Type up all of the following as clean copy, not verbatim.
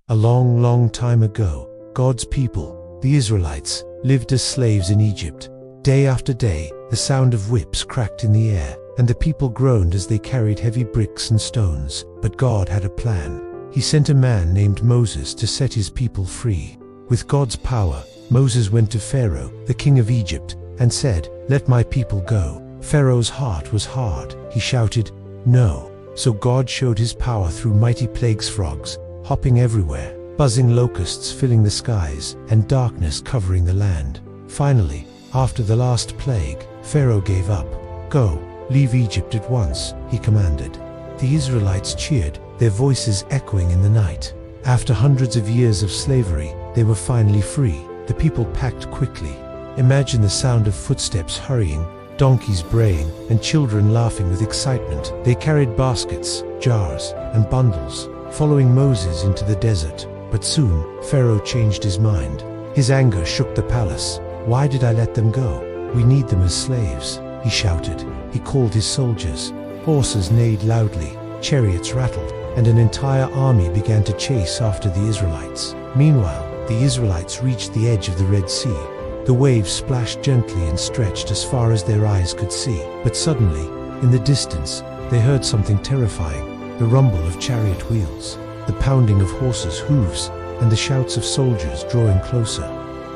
A long, long time ago, God's people, the Israelites, lived as slaves in Egypt. Day after day, the sound of whips cracked in the air, and the people groaned as they carried heavy bricks and stones. But God had a plan. He sent a man named Moses to set his people free. With God's power, Moses went to Pharaoh, the king of Egypt, and said, "Let my people go." Pharaoh's heart was hard. He shouted, "No." So God showed his power through mighty plagues, frogs hopping everywhere, buzzing locusts filling the skies, and darkness covering the land. Finally, after the last plague, Pharaoh gave up. "Go, leave Egypt at once," he commanded. The Israelites cheered, their voices echoing in the night. After hundreds of years of slavery, they were finally free. The people packed quickly. Imagine the sound of footsteps hurrying, donkeys braying, and children laughing with excitement. They carried baskets, jars, and bundles, following Moses into the desert. But soon, Pharaoh changed his mind. His anger shook the palace. "Why did I let them go? We need them as slaves," he shouted. He called his soldiers. Horses neighed loudly, chariots rattled, and an entire army began to chase after the Israelites. Meanwhile, the Israelites reached the edge of the Red Sea. The waves splashed gently and stretched as far as their eyes could see. But suddenly, in the distance, they heard something terrifying: the rumble of chariot wheels, the pounding of horses' hooves, and the shouts of soldiers drawing closer.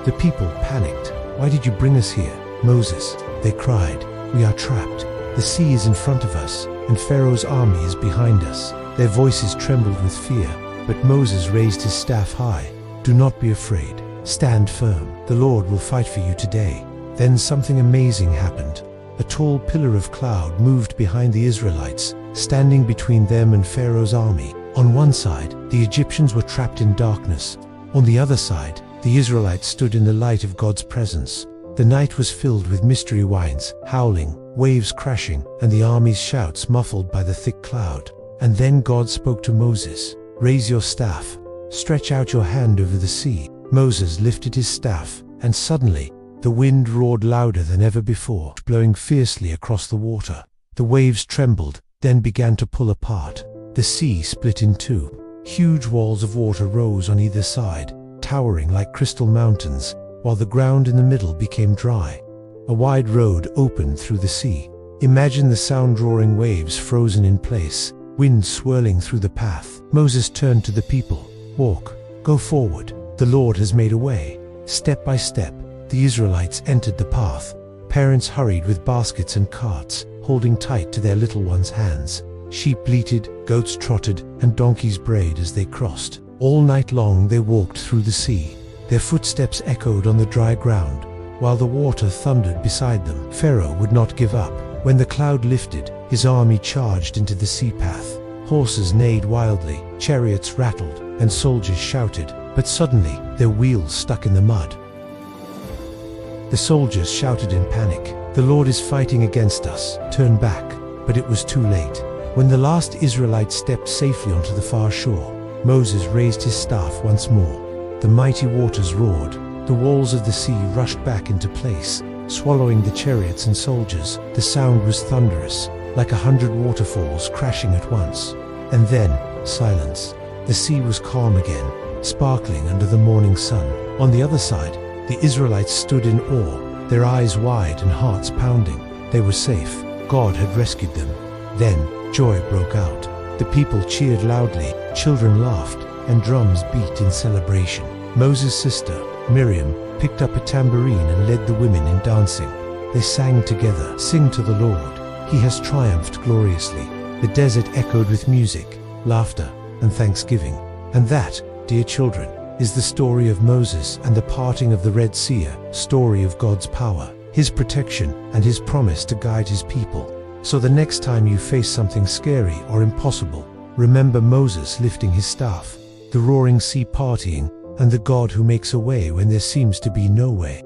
The people panicked. "Why did you bring us here, Moses?" they cried. "We are trapped. The sea is in front of us, and Pharaoh's army is behind us." Their voices trembled with fear, but Moses raised his staff high. "Do not be afraid. Stand firm. The Lord will fight for you today." Then something amazing happened. A tall pillar of cloud moved behind the Israelites, standing between them and Pharaoh's army. On one side, the Egyptians were trapped in darkness. On the other side, the Israelites stood in the light of God's presence. The night was filled with mystery winds, howling, waves crashing, and the army's shouts muffled by the thick cloud. And then God spoke to Moses. "Raise your staff. Stretch out your hand over the sea." Moses lifted his staff, and suddenly, the wind roared louder than ever before, blowing fiercely across the water. The waves trembled, then began to pull apart. The sea split in two. Huge walls of water rose on either side, towering like crystal mountains, while the ground in the middle became dry. A wide road opened through the sea. Imagine the sound-roaring waves frozen in place, wind swirling through the path. Moses turned to the people. "Walk, go forward. The Lord has made a way." Step by step, the Israelites entered the path. Parents hurried with baskets and carts, holding tight to their little ones' hands. Sheep bleated, goats trotted, and donkeys brayed as they crossed. All night long they walked through the sea. Their footsteps echoed on the dry ground, while the water thundered beside them. Pharaoh would not give up. When the cloud lifted, his army charged into the sea path. Horses neighed wildly, chariots rattled, and soldiers shouted. But suddenly, their wheels stuck in the mud. The soldiers shouted in panic, "The Lord is fighting against us. Turn back." But it was too late. When the last Israelite stepped safely onto the far shore, Moses raised his staff once more. The mighty waters roared. The walls of the sea rushed back into place, swallowing the chariots and soldiers. The sound was thunderous, like 100 waterfalls crashing at once. And then, silence. The sea was calm again, sparkling under the morning sun. On the other side, the Israelites stood in awe, their eyes wide and hearts pounding. They were safe. God had rescued them. Then, joy broke out. The people cheered loudly, children laughed, and drums beat in celebration. Moses' sister, Miriam, picked up a tambourine and led the women in dancing. They sang together, "Sing to the Lord. He has triumphed gloriously." The desert echoed with music, laughter, and thanksgiving. And that, dear children, is the story of Moses and the parting of the Red Sea, a story of God's power, His protection, and His promise to guide His people. So the next time you face something scary or impossible, remember Moses lifting his staff, the roaring sea partying, and the God who makes a way when there seems to be no way.